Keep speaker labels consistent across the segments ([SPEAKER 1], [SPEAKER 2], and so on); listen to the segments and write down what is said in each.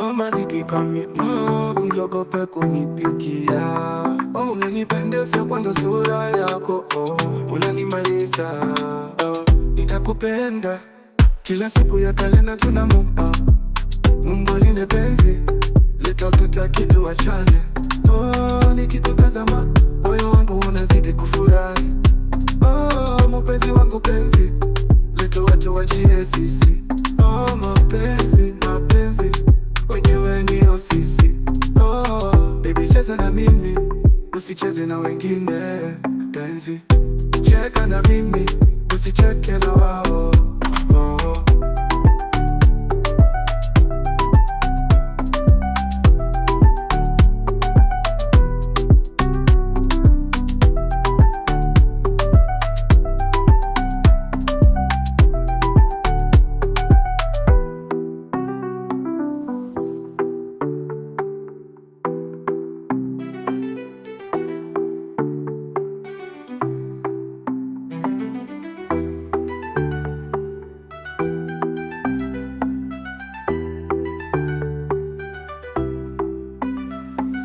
[SPEAKER 1] mazidi kami usiogope kunipikia. Unanipendeza kwanza sura yako, unanimaliza. Nitakupenda kila siku ya kalenda tunamuomba Mungu alinde penzi litoke kitu wachane. Nikikutazama moyo wangu unazidi kufurahi. Mpenzi wangu penzi leto watu wachie sisi. Mapenzi wenyewe ndio sisi. Baby cheza na mimi usicheze na wengine. Penzi cheka na mimi usicheke na wao.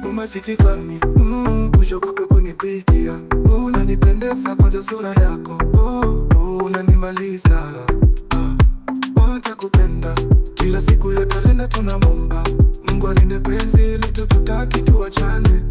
[SPEAKER 1] Umazidi kami usiogope kunipigia. Unanipendeza kwanza sura yako, unanimaliza. Nitakupenda kila siku ya kalenda tunamuomba Mungu alinde penzi letu tutaki tuachane.